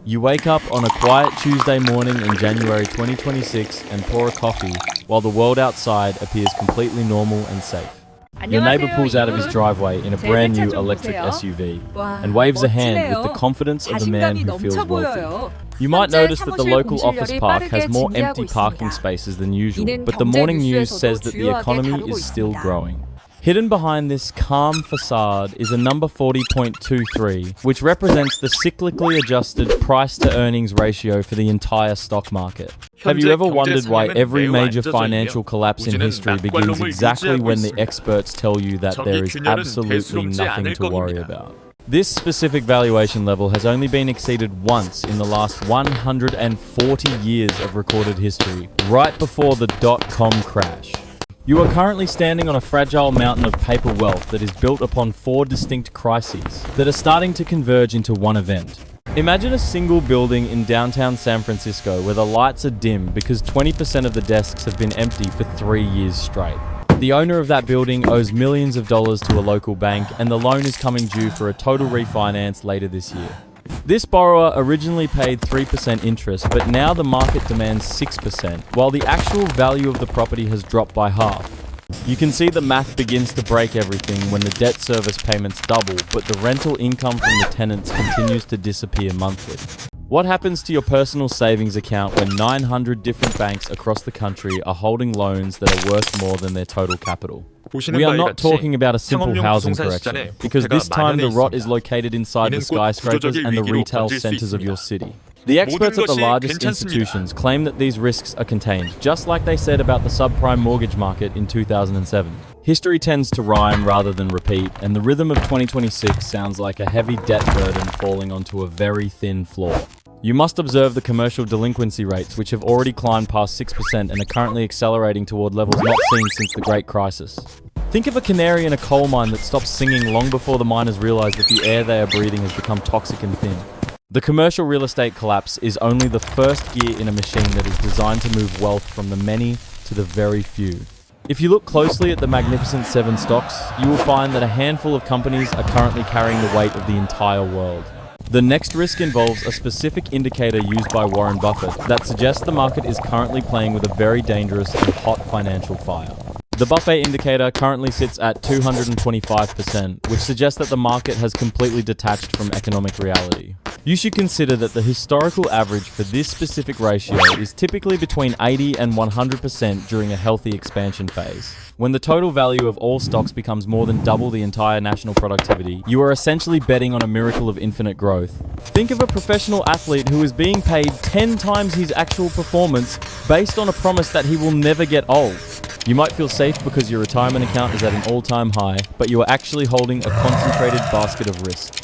You wake up on a quiet Tuesday morning in January 2026 and pour a coffee while the world outside appears completely normal and safe. Your neighbor pulls out of his driveway in a brand new electric SUV and waves a hand with the confidence of a man who feels wealthy. You might notice that the local office park has more empty parking spaces than usual, but the morning news says that the economy is still growing. Hidden behind this calm facade is a number 40.23, which represents the cyclically adjusted price-to-earnings ratio for the entire stock market. Have you ever wondered why every major financial collapse in history begins exactly when the experts tell you that there is absolutely nothing to worry about? This specific valuation level has only been exceeded once in the last 140 years of recorded history, right before the dot-com crash. You are currently standing on a fragile mountain of paper wealth that is built upon 4 distinct crises that are starting to converge into one event. Imagine a single building in downtown San Francisco where the lights are dim because 20% of the desks have been empty for 3 years straight. The owner of that building owes millions of dollars to a local bank, and the loan is coming due for a total refinance later this year. This borrower originally paid 3% interest, but now the market demands 6%, while the actual value of the property has dropped by half. You can see the math begins to break everything when the debt service payments double, but the rental income from the tenants continues to disappear monthly. What happens to your personal savings account when 900 different banks across the country are holding loans that are worth more than their total capital? We are not talking about a simple housing correction, because this time the rot is located inside the skyscrapers and the retail centers of your city. The experts at the largest institutions claim that these risks are contained, just like they said about the subprime mortgage market in 2007. History tends to rhyme rather than repeat, and the rhythm of 2026 sounds like a heavy debt burden falling onto a very thin floor. You must observe the commercial delinquency rates, which have already climbed past 6% and are currently accelerating toward levels not seen since the Great Crisis. Think of a canary in a coal mine that stops singing long before the miners realize that the air they are breathing has become toxic and thin. The commercial real estate collapse is only the first gear in a machine that is designed to move wealth from the many to the very few. If you look closely at the Magnificent 7 stocks, you will find that a handful of companies are currently carrying the weight of the entire world. The next risk involves a specific indicator used by Warren Buffett that suggests the market is currently playing with a very dangerous and hot financial fire. The Buffett Indicator currently sits at 225%, which suggests that the market has completely detached from economic reality. You should consider that the historical average for this specific ratio is typically between 80 and 100% during a healthy expansion phase. When the total value of all stocks becomes more than double the entire national productivity, you are essentially betting on a miracle of infinite growth. Think of a professional athlete who is being paid 10 times his actual performance based on a promise that he will never get old. You might feel safe because your retirement account is at an all-time high, but you are actually holding a concentrated basket of risk.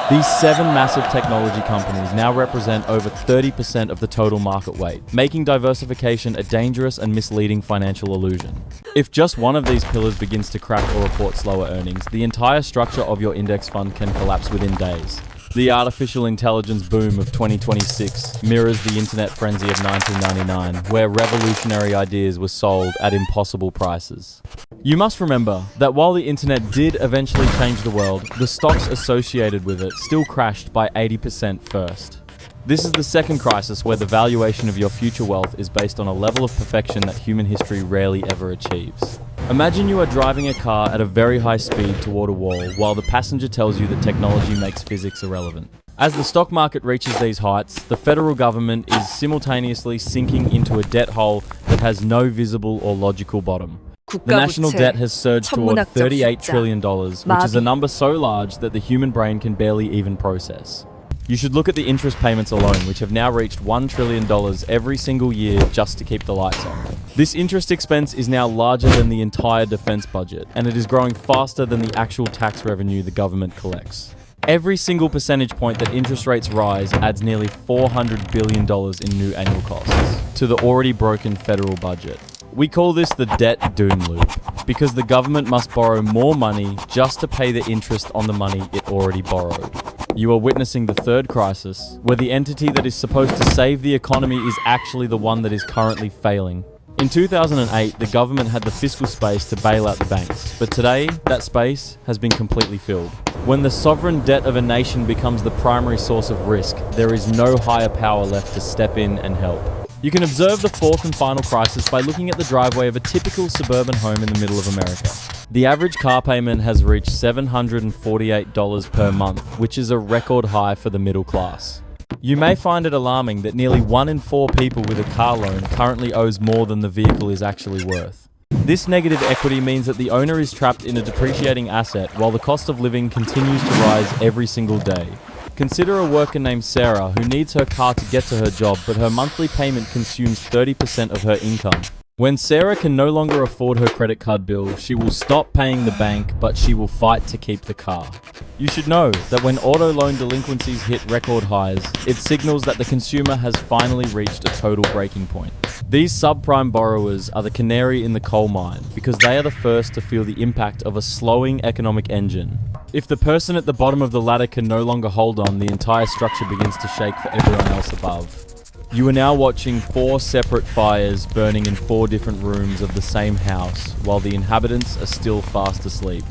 These 7 massive technology companies now represent over 30% of the total market weight, making diversification a dangerous and misleading financial illusion. If just one of these pillars begins to crack or report slower earnings, the entire structure of your index fund can collapse within days. The artificial intelligence boom of 2026 mirrors the internet frenzy of 1999, where revolutionary ideas were sold at impossible prices. You must remember that while the internet did eventually change the world, the stocks associated with it still crashed by 80% first. This is the second crisis where the valuation of your future wealth is based on a level of perfection that human history rarely ever achieves. Imagine you are driving a car at a very high speed toward a wall while the passenger tells you that technology makes physics irrelevant. As the stock market reaches these heights, the federal government is simultaneously sinking into a debt hole that has no visible or logical bottom. The national debt has surged toward $38 trillion, which is a number so large that the human brain can barely even process. You should look at the interest payments alone, which have now reached $1 trillion every single year just to keep the lights on. This interest expense is now larger than the entire defense budget, and it is growing faster than the actual tax revenue the government collects. Every single percentage point that interest rates rise adds nearly $400 billion in new annual costs to the already broken federal budget. We call this the debt doom loop, because the government must borrow more money just to pay the interest on the money it already borrowed. You are witnessing the third crisis, where the entity that is supposed to save the economy is actually the one that is currently failing. In 2008, the government had the fiscal space to bail out the banks, but today, that space has been completely filled. When the sovereign debt of a nation becomes the primary source of risk, there is no higher power left to step in and help. You can observe the fourth and final crisis by looking at the driveway of a typical suburban home in the middle of America. The average car payment has reached $748 per month, which is a record high for the middle class. You may find it alarming that nearly 1 in 4 people with a car loan currently owes more than the vehicle is actually worth. This negative equity means that the owner is trapped in a depreciating asset while the cost of living continues to rise every single day. Consider a worker named Sarah who needs her car to get to her job, but her monthly payment consumes 30% of her income. When Sarah can no longer afford her credit card bill, she will stop paying the bank, but she will fight to keep the car. You should know that when auto loan delinquencies hit record highs, it signals that the consumer has finally reached a total breaking point. These subprime borrowers are the canary in the coal mine because they are the first to feel the impact of a slowing economic engine. If the person at the bottom of the ladder can no longer hold on, the entire structure begins to shake for everyone else above. You are now watching 4 separate fires burning in 4 different rooms of the same house, while the inhabitants are still fast asleep.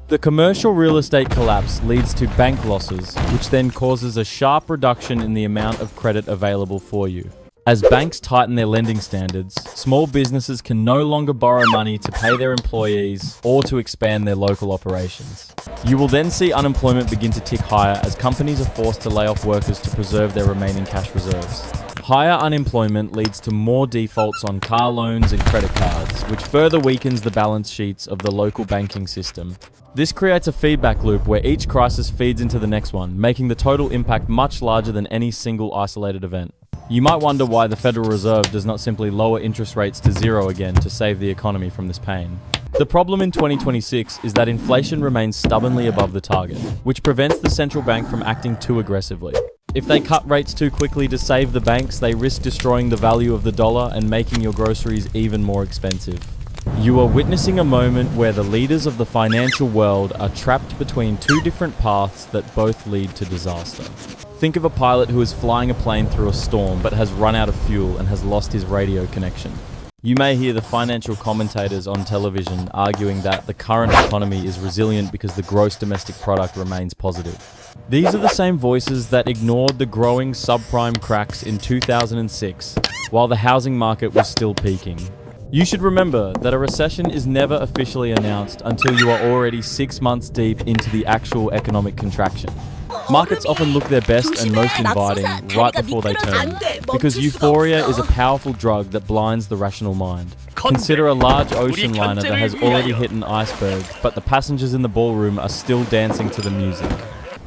The commercial real estate collapse leads to bank losses, which then causes a sharp reduction in the amount of credit available for you. As banks tighten their lending standards, small businesses can no longer borrow money to pay their employees or to expand their local operations. You will then see unemployment begin to tick higher as companies are forced to lay off workers to preserve their remaining cash reserves. Higher unemployment leads to more defaults on car loans and credit cards, which further weakens the balance sheets of the local banking system. This creates a feedback loop where each crisis feeds into the next one, making the total impact much larger than any single isolated event. You might wonder why the Federal Reserve does not simply lower interest rates to 0 again to save the economy from this pain. The problem in 2026 is that inflation remains stubbornly above the target, which prevents the central bank from acting too aggressively. If they cut rates too quickly to save the banks, they risk destroying the value of the dollar and making your groceries even more expensive. You are witnessing a moment where the leaders of the financial world are trapped between 2 different paths that both lead to disaster. Think of a pilot who is flying a plane through a storm but has run out of fuel and has lost his radio connection. You may hear the financial commentators on television arguing that the current economy is resilient because the gross domestic product remains positive. These are the same voices that ignored the growing subprime cracks in 2006 while the housing market was still peaking. You should remember that a recession is never officially announced until you are already 6 months deep into the actual economic contraction. Markets often look their best and most inviting right before they turn, because euphoria is a powerful drug that blinds the rational mind. Consider a large ocean liner that has already hit an iceberg, but the passengers in the ballroom are still dancing to the music.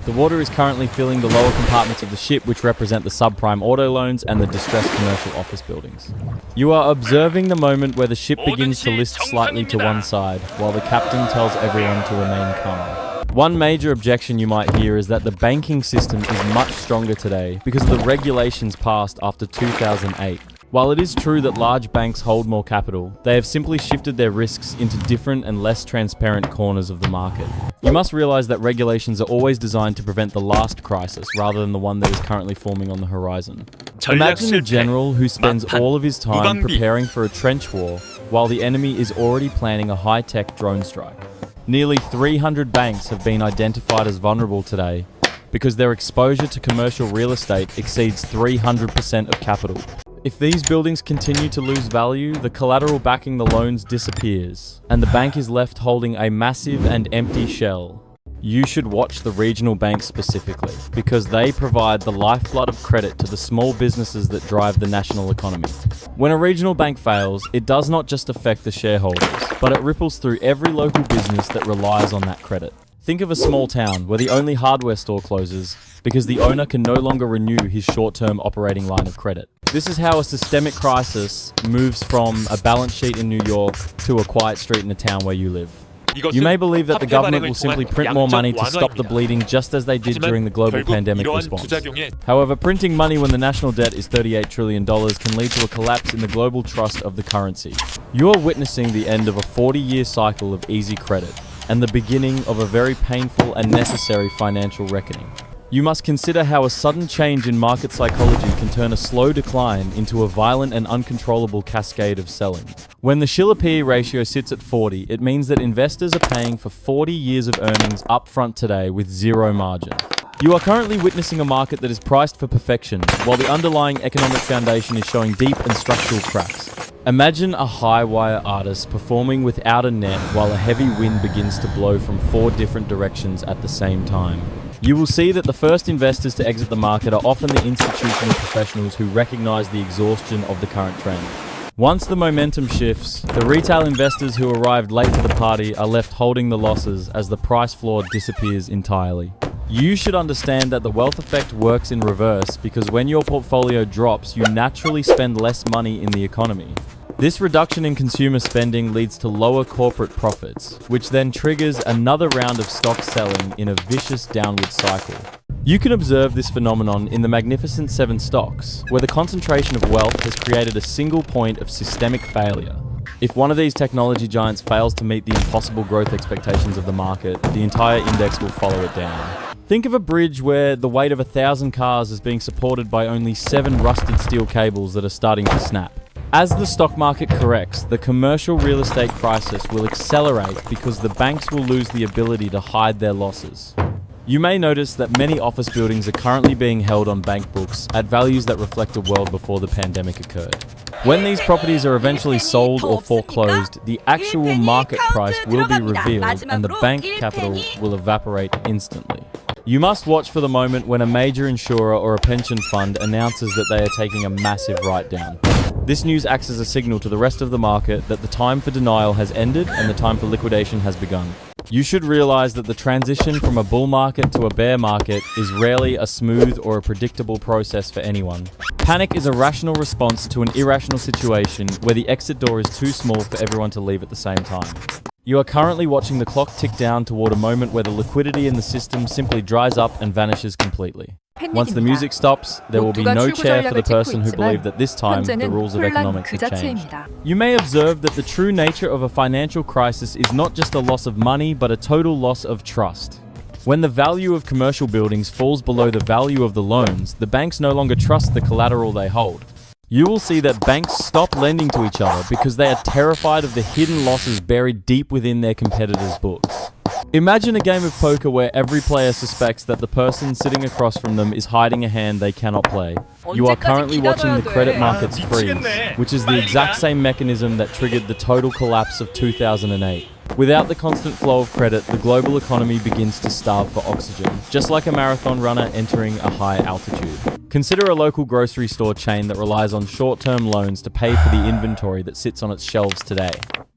The water is currently filling the lower compartments of the ship, which represent the subprime auto loans and the distressed commercial office buildings. You are observing the moment where the ship begins to list slightly to one side, while the captain tells everyone to remain calm. One major objection you might hear is that the banking system is much stronger today because of the regulations passed after 2008. While it is true that large banks hold more capital, they have simply shifted their risks into different and less transparent corners of the market. You must realize that regulations are always designed to prevent the last crisis rather than the one that is currently forming on the horizon. Imagine a general who spends all of his time preparing for a trench war while the enemy is already planning a high-tech drone strike. Nearly 300 banks have been identified as vulnerable today because their exposure to commercial real estate exceeds 300% of capital. If these buildings continue to lose value, the collateral backing the loans disappears, and the bank is left holding a massive and empty shell. You should watch the regional banks specifically, because they provide the lifeblood of credit to the small businesses that drive the national economy. When a regional bank fails, it does not just affect the shareholders, but it ripples through every local business that relies on that credit. Think of a small town where the only hardware store closes because the owner can no longer renew his short-term operating line of credit. This is how a systemic crisis moves from a balance sheet in New York to a quiet street in the town where you live. You may believe that the government will simply print more money to stop the bleeding just as they did during the global pandemic response. However, printing money when the national debt is $38 trillion can lead to a collapse in the global trust of the currency. You are witnessing the end of a 40-year cycle of easy credit and the beginning of a very painful and necessary financial reckoning. You must consider how a sudden change in market psychology can turn a slow decline into a violent and uncontrollable cascade of selling. When the Shiller PE ratio sits at 40, it means that investors are paying for 40 years of earnings upfront today with zero margin. You are currently witnessing a market that is priced for perfection, while the underlying economic foundation is showing deep and structural cracks. Imagine a high-wire artist performing without a net while a heavy wind begins to blow from 4 different directions at the same time. You will see that the first investors to exit the market are often the institutional professionals who recognize the exhaustion of the current trend. Once the momentum shifts, the retail investors who arrived late to the party are left holding the losses as the price floor disappears entirely. You should understand that the wealth effect works in reverse because when your portfolio drops, you naturally spend less money in the economy. This reduction in consumer spending leads to lower corporate profits, which then triggers another round of stock selling in a vicious downward cycle. You can observe this phenomenon in the Magnificent Seven stocks, where the concentration of wealth has created a single point of systemic failure. If one of these technology giants fails to meet the impossible growth expectations of the market, the entire index will follow it down. Think of a bridge where the weight of 1,000 cars is being supported by only 7 rusted steel cables that are starting to snap. As the stock market corrects, the commercial real estate crisis will accelerate because the banks will lose the ability to hide their losses. You may notice that many office buildings are currently being held on bank books at values that reflect a world before the pandemic occurred. When these properties are eventually sold or foreclosed, the actual market price will be revealed and the bank capital will evaporate instantly. You must watch for the moment when a major insurer or a pension fund announces that they are taking a massive write-down. This news acts as a signal to the rest of the market that the time for denial has ended and the time for liquidation has begun. You should realize that the transition from a bull market to a bear market is rarely a smooth or a predictable process for anyone. Panic is a rational response to an irrational situation where the exit door is too small for everyone to leave at the same time. You are currently watching the clock tick down toward a moment where the liquidity in the system simply dries up and vanishes completely. Once the music stops, there will be no chair for the person who believed that this time the rules of economics have changed. You may observe that the true nature of a financial crisis is not just a loss of money, but a total loss of trust. When the value of commercial buildings falls below the value of the loans, the banks no longer trust the collateral they hold. You will see that banks stop lending to each other because they are terrified of the hidden losses buried deep within their competitors' books. Imagine a game of poker where every player suspects that the person sitting across from them is hiding a hand they cannot play. You are currently watching the credit markets freeze, which is the exact same mechanism that triggered the total collapse of 2008. Without the constant flow of credit, the global economy begins to starve for oxygen, just like a marathon runner entering a high altitude. Consider a local grocery store chain that relies on short-term loans to pay for the inventory that sits on its shelves today.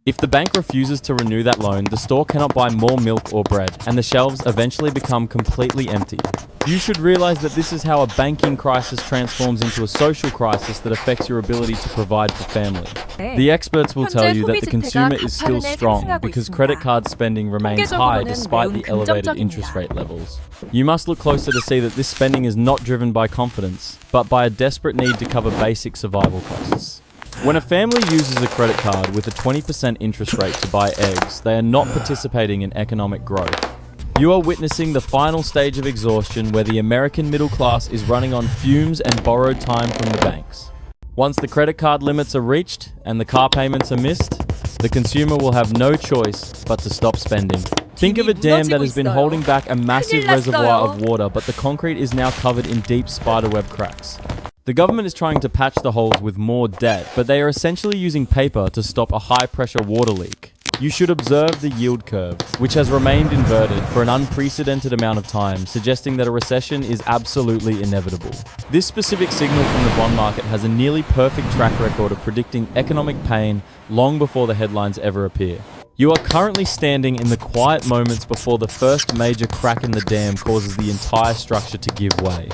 If the bank refuses to renew that loan, the store cannot buy more milk or bread, and the shelves eventually become completely empty. You should realize that this is how a banking crisis transforms into a social crisis that affects your ability to provide for family. The experts will tell you that the consumer is still strong because credit card spending remains high despite the elevated interest rate levels. You must look closer to see that this spending is not driven by confidence, but by a desperate need to cover basic survival costs. When a family uses a credit card with a 20% interest rate to buy eggs, they are not participating in economic growth. You are witnessing the final stage of exhaustion where the American middle class is running on fumes and borrowed time from the banks. Once the credit card limits are reached and the car payments are missed, the consumer will have no choice but to stop spending. Think of a dam that has been holding back a massive reservoir of water, but the concrete is now covered in deep spiderweb cracks. The government is trying to patch the holes with more debt, but they are essentially using paper to stop a high-pressure water leak. You should observe the yield curve, which has remained inverted for an unprecedented amount of time, suggesting that a recession is absolutely inevitable. This specific signal from the bond market has a nearly perfect track record of predicting economic pain long before the headlines ever appear. You are currently standing in the quiet moments before the first major crack in the dam causes the entire structure to give way.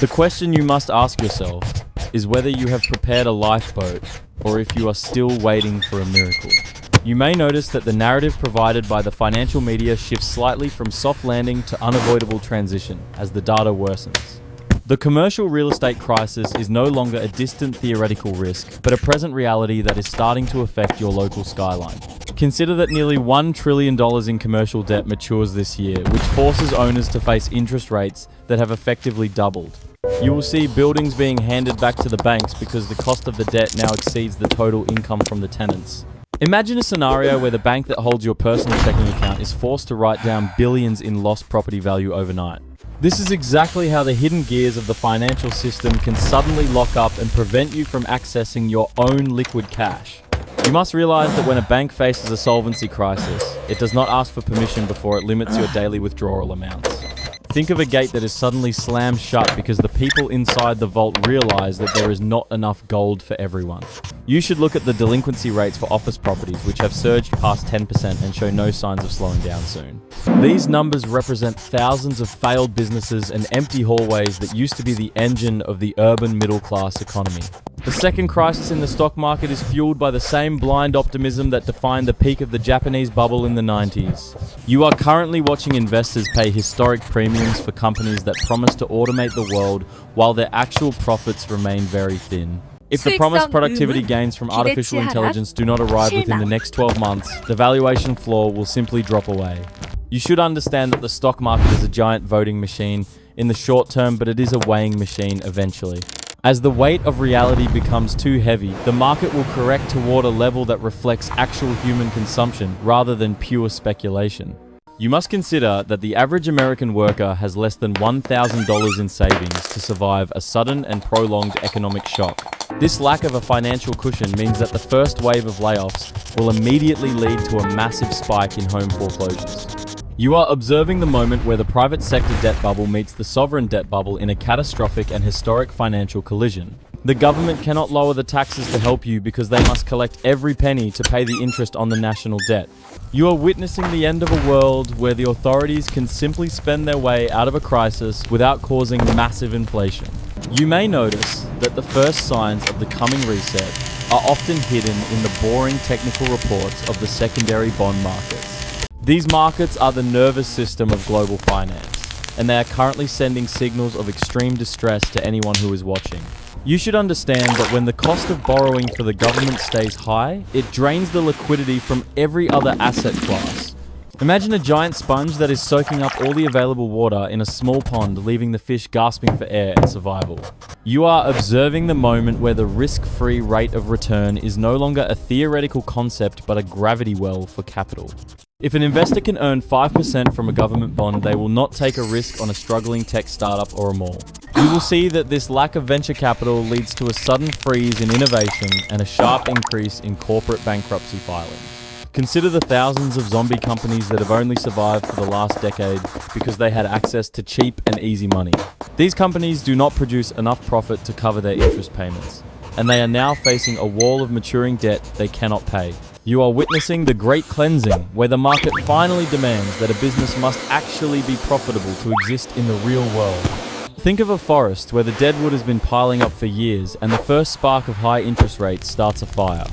The question you must ask yourself is whether you have prepared a lifeboat or if you are still waiting for a miracle. You may notice that the narrative provided by the financial media shifts slightly from soft landing to unavoidable transition as the data worsens. The commercial real estate crisis is no longer a distant theoretical risk, but a present reality that is starting to affect your local skyline. Consider that nearly $1 trillion in commercial debt matures this year, which forces owners to face interest rates that have effectively doubled. You will see buildings being handed back to the banks because the cost of the debt now exceeds the total income from the tenants. Imagine a scenario where the bank that holds your personal checking account is forced to write down billions in lost property value overnight. This is exactly how the hidden gears of the financial system can suddenly lock up and prevent you from accessing your own liquid cash. You must realize that when a bank faces a solvency crisis, it does not ask for permission before it limits your daily withdrawal amounts. Think of a gate that is suddenly slammed shut because the people inside the vault realize that there is not enough gold for everyone. You should look at the delinquency rates for office properties, which have surged past 10% and show no signs of slowing down soon. These numbers represent thousands of failed businesses and empty hallways that used to be the engine of the urban middle-class economy. The second crisis in the stock market is fueled by the same blind optimism that defined the peak of the Japanese bubble in the 90s. You are currently watching investors pay historic premiums for companies that promise to automate the world while their actual profits remain very thin. If the promised productivity gains from artificial intelligence do not arrive within the next 12 months, the valuation floor will simply drop away. You should understand that the stock market is a giant voting machine in the short term, but it is a weighing machine eventually. As the weight of reality becomes too heavy, the market will correct toward a level that reflects actual human consumption rather than pure speculation. You must consider that the average American worker has less than $1,000 in savings to survive a sudden and prolonged economic shock. This lack of a financial cushion means that the first wave of layoffs will immediately lead to a massive spike in home foreclosures. You are observing the moment where the private sector debt bubble meets the sovereign debt bubble in a catastrophic and historic financial collision. The government cannot lower the taxes to help you because they must collect every penny to pay the interest on the national debt. You are witnessing the end of a world where the authorities can simply spend their way out of a crisis without causing massive inflation. You may notice that the first signs of the coming reset are often hidden in the boring technical reports of the secondary bond markets. These markets are the nervous system of global finance, and they are currently sending signals of extreme distress to anyone who is watching. You should understand that when the cost of borrowing for the government stays high, it drains the liquidity from every other asset class. Imagine a giant sponge that is soaking up all the available water in a small pond, leaving the fish gasping for air and survival. You are observing the moment where the risk-free rate of return is no longer a theoretical concept but a gravity well for capital. If an investor can earn 5% from a government bond, they will not take a risk on a struggling tech startup or a mall. You will see that this lack of venture capital leads to a sudden freeze in innovation and a sharp increase in corporate bankruptcy filings. Consider the thousands of zombie companies that have only survived for the last decade because they had access to cheap and easy money. These companies do not produce enough profit to cover their interest payments, and they are now facing a wall of maturing debt they cannot pay. You are witnessing the great cleansing, where the market finally demands that a business must actually be profitable to exist in the real world. Think of a forest where the deadwood has been piling up for years and the first spark of high interest rates starts a fire.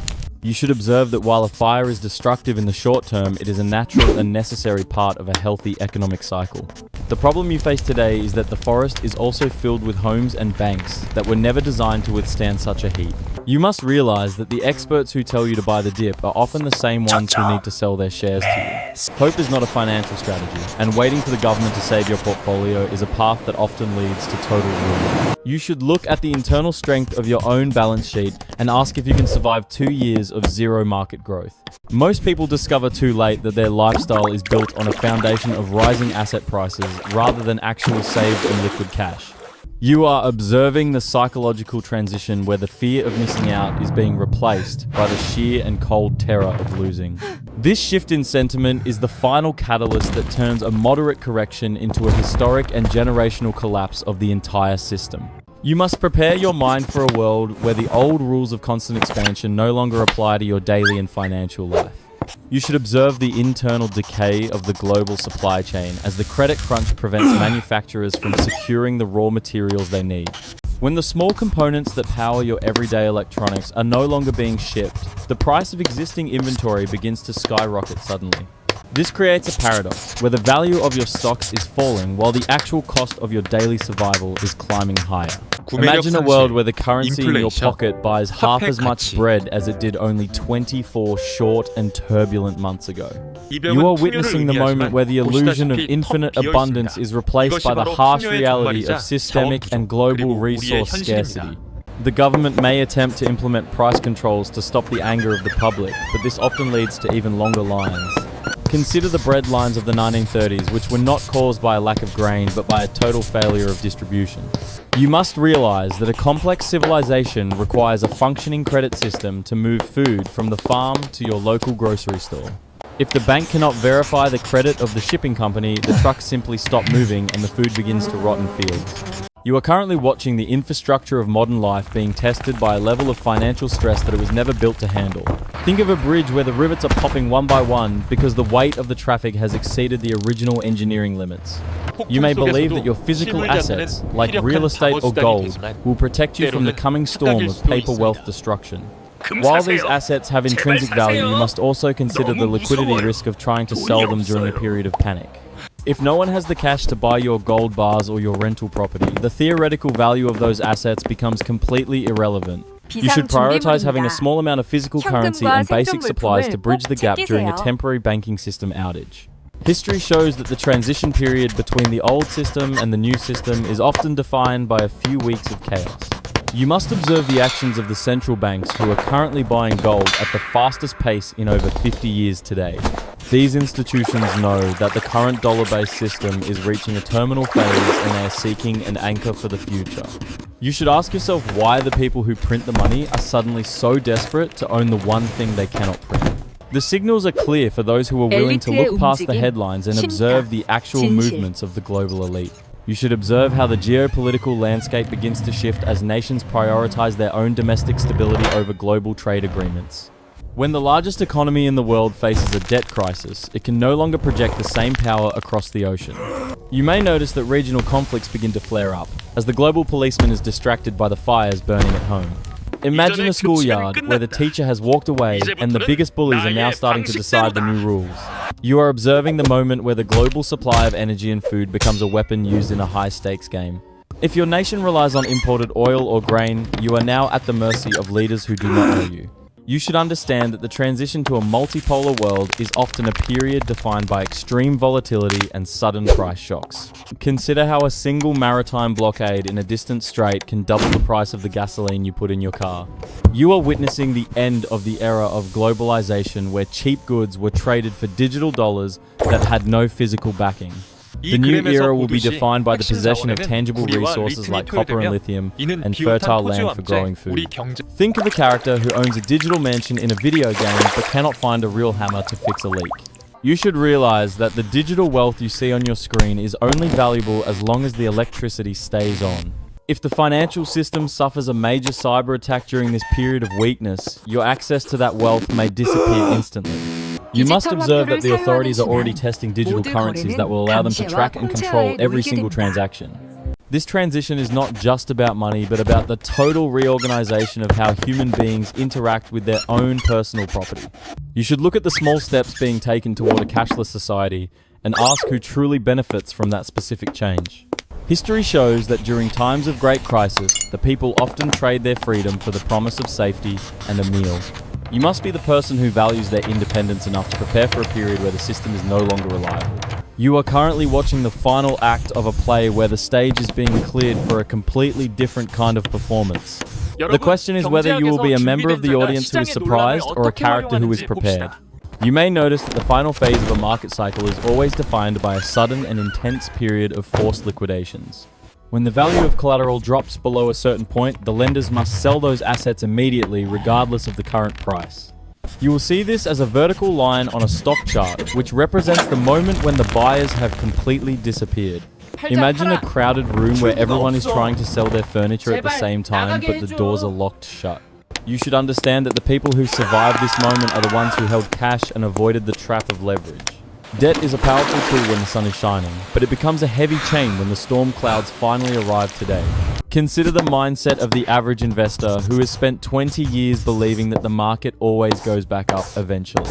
You should observe that while a fire is destructive in the short term, it is a natural and necessary part of a healthy economic cycle. The problem you face today is that the forest is also filled with homes and banks that were never designed to withstand such a heat. You must realize that the experts who tell you to buy the dip are often the same ones who need to sell their shares to you. Hope is not a financial strategy, and waiting for the government to save your portfolio is a path that often leads to total ruin. You should look at the internal strength of your own balance sheet and ask if you can survive 2 years of zero market growth. Most people discover too late that their lifestyle is built on a foundation of rising asset prices rather than actual saved and liquid cash. You are observing the psychological transition where the fear of missing out is being replaced by the sheer and cold terror of losing. This shift in sentiment is the final catalyst that turns a moderate correction into a historic and generational collapse of the entire system. You must prepare your mind for a world where the old rules of constant expansion no longer apply to your daily and financial life. You should observe the internal decay of the global supply chain as the credit crunch prevents manufacturers from securing the raw materials they need. When the small components that power your everyday electronics are no longer being shipped, the price of existing inventory begins to skyrocket suddenly. This creates a paradox where the value of your stocks is falling while the actual cost of your daily survival is climbing higher. Imagine a world where the currency in your pocket buys half as much bread as it did only 24 short and turbulent months ago. You are witnessing the moment where the illusion of infinite abundance is replaced by the harsh reality of systemic and global resource scarcity. The government may attempt to implement price controls to stop the anger of the public, but this often leads to even longer lines. Consider the bread lines of the 1930s, which were not caused by a lack of grain, but by a total failure of distribution. You must realize that a complex civilization requires a functioning credit system to move food from the farm to your local grocery store. If the bank cannot verify the credit of the shipping company, the trucks simply stop moving and the food begins to rot in fields. You are currently watching the infrastructure of modern life being tested by a level of financial stress that it was never built to handle. Think of a bridge where the rivets are popping one by one because the weight of the traffic has exceeded the original engineering limits. You may believe that your physical assets, like real estate or gold, will protect you from the coming storm of paper wealth destruction. While these assets have intrinsic value, you must also consider the liquidity risk of trying to sell them during a period of panic. If no one has the cash to buy your gold bars or your rental property, the theoretical value of those assets becomes completely irrelevant. You should prioritize having a small amount of physical currency and basic supplies to bridge the gap during a temporary banking system outage. History shows that the transition period between the old system and the new system is often defined by a few weeks of chaos. You must observe the actions of the central banks who are currently buying gold at the fastest pace in over 50 years today. These institutions know that the current dollar-based system is reaching a terminal phase and they are seeking an anchor for the future. You should ask yourself why the people who print the money are suddenly so desperate to own the one thing they cannot print. The signals are clear for those who are willing to look past the headlines and observe the actual movements of the global elite. You should observe how the geopolitical landscape begins to shift as nations prioritize their own domestic stability over global trade agreements. When the largest economy in the world faces a debt crisis, it can no longer project the same power across the ocean. You may notice that regional conflicts begin to flare up, as the global policeman is distracted by the fires burning at home. Imagine a schoolyard where the teacher has walked away and the biggest bullies are now starting to decide the new rules. You are observing the moment where the global supply of energy and food becomes a weapon used in a high-stakes game. If your nation relies on imported oil or grain, you are now at the mercy of leaders who do not know you. You should understand that the transition to a multipolar world is often a period defined by extreme volatility and sudden price shocks. Consider how a single maritime blockade in a distant strait can double the price of the gasoline you put in your car. You are witnessing the end of the era of globalization where cheap goods were traded for digital dollars that had no physical backing. The new era will be defined by the possession of tangible resources like copper and lithium and fertile land for growing food. Think of a character who owns a digital mansion in a video game but cannot find a real hammer to fix a leak. You should realize that the digital wealth you see on your screen is only valuable as long as the electricity stays on. If the financial system suffers a major cyber attack during this period of weakness, your access to that wealth may disappear instantly. You must observe that the authorities are already testing digital currencies that will allow them to track and control every single transaction. This transition is not just about money, but about the total reorganization of how human beings interact with their own personal property. You should look at the small steps being taken toward a cashless society and ask who truly benefits from that specific change. History shows that during times of great crisis, the people often trade their freedom for the promise of safety and a meal. You must be the person who values their independence enough to prepare for a period where the system is no longer reliable. You are currently watching the final act of a play where the stage is being cleared for a completely different kind of performance. The question is whether you will be a member of the audience who is surprised or a character who is prepared. You may notice that the final phase of a market cycle is always defined by a sudden and intense period of forced liquidations. When the value of collateral drops below a certain point, the lenders must sell those assets immediately regardless of the current price. You will see this as a vertical line on a stock chart, which represents the moment when the buyers have completely disappeared. Imagine a crowded room where everyone is trying to sell their furniture at the same time, but the doors are locked shut. You should understand that the people who survived this moment are the ones who held cash and avoided the trap of leverage. Debt is a powerful tool when the sun is shining, but it becomes a heavy chain when the storm clouds finally arrive today. Consider the mindset of the average investor who has spent 20 years believing that the market always goes back up eventually.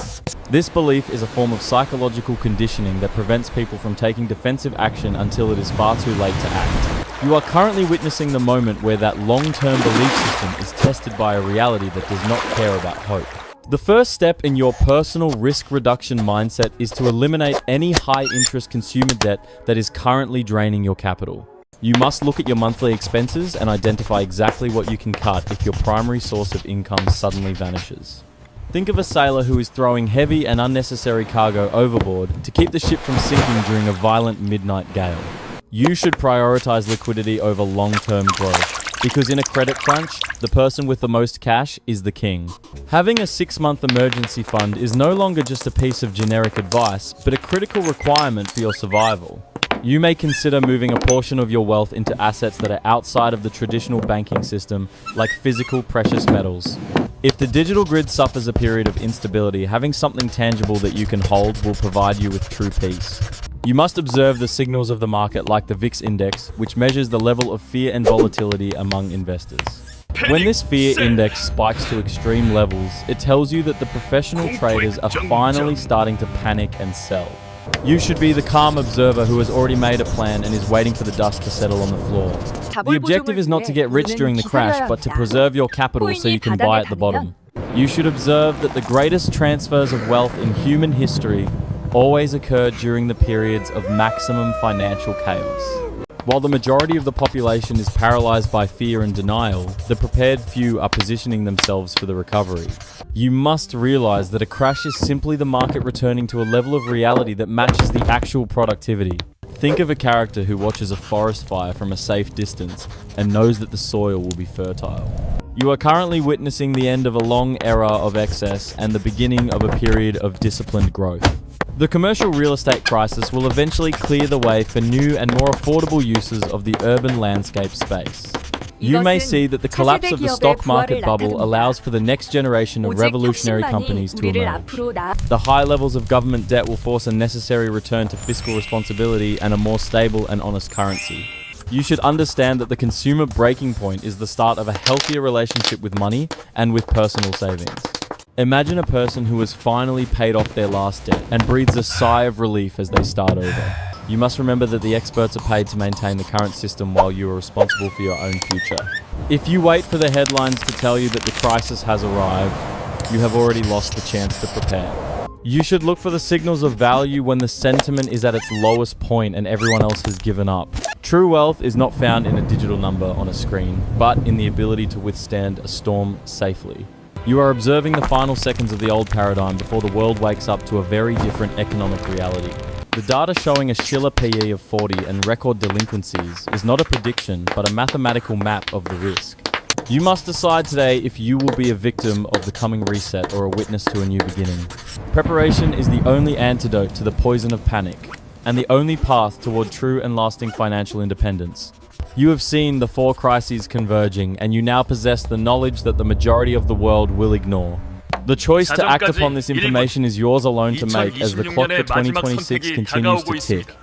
This belief is a form of psychological conditioning that prevents people from taking defensive action until it is far too late to act. You are currently witnessing the moment where that long-term belief system is tested by a reality that does not care about hope. The first step in your personal risk reduction mindset is to eliminate any high-interest consumer debt that is currently draining your capital. You must look at your monthly expenses and identify exactly what you can cut if your primary source of income suddenly vanishes. Think of a sailor who is throwing heavy and unnecessary cargo overboard to keep the ship from sinking during a violent midnight gale. You should prioritize liquidity over long-term growth, because in a credit crunch, the person with the most cash is the king. Having a 6-month emergency fund is no longer just a piece of generic advice, but a critical requirement for your survival. You may consider moving a portion of your wealth into assets that are outside of the traditional banking system, like physical precious metals. If the digital grid suffers a period of instability, having something tangible that you can hold will provide you with true peace. You must observe the signals of the market like the VIX index, which measures the level of fear and volatility among investors. When this fear index spikes to extreme levels, it tells you that the professional traders are finally starting to panic and sell. You should be the calm observer who has already made a plan and is waiting for the dust to settle on the floor. The objective is not to get rich during the crash, but to preserve your capital so you can buy at the bottom. You should observe that the greatest transfers of wealth in human history always occur during the periods of maximum financial chaos. While the majority of the population is paralyzed by fear and denial, the prepared few are positioning themselves for the recovery. You must realize that a crash is simply the market returning to a level of reality that matches the actual productivity. Think of a character who watches a forest fire from a safe distance and knows that the soil will be fertile. You are currently witnessing the end of a long era of excess and the beginning of a period of disciplined growth. The commercial real estate crisis will eventually clear the way for new and more affordable uses of the urban landscape space. You may see that the collapse of the stock market bubble allows for the next generation of revolutionary companies to emerge. The high levels of government debt will force a necessary return to fiscal responsibility and a more stable and honest currency. You should understand that the consumer breaking point is the start of a healthier relationship with money and with personal savings. Imagine a person who has finally paid off their last debt and breathes a sigh of relief as they start over. You must remember that the experts are paid to maintain the current system while you are responsible for your own future. If you wait for the headlines to tell you that the crisis has arrived, you have already lost the chance to prepare. You should look for the signals of value when the sentiment is at its lowest point and everyone else has given up. True wealth is not found in a digital number on a screen, but in the ability to withstand a storm safely. You are observing the final seconds of the old paradigm before the world wakes up to a very different economic reality. The data showing a Shiller PE of 40 and record delinquencies is not a prediction, but a mathematical map of the risk. You must decide today if you will be a victim of the coming reset or a witness to a new beginning. Preparation is the only antidote to the poison of panic, and the only path toward true and lasting financial independence. You have seen the 4 crises converging, and you now possess the knowledge that the majority of the world will ignore. The choice to act upon this information is yours alone to make as the clock for 2026 continues to tick.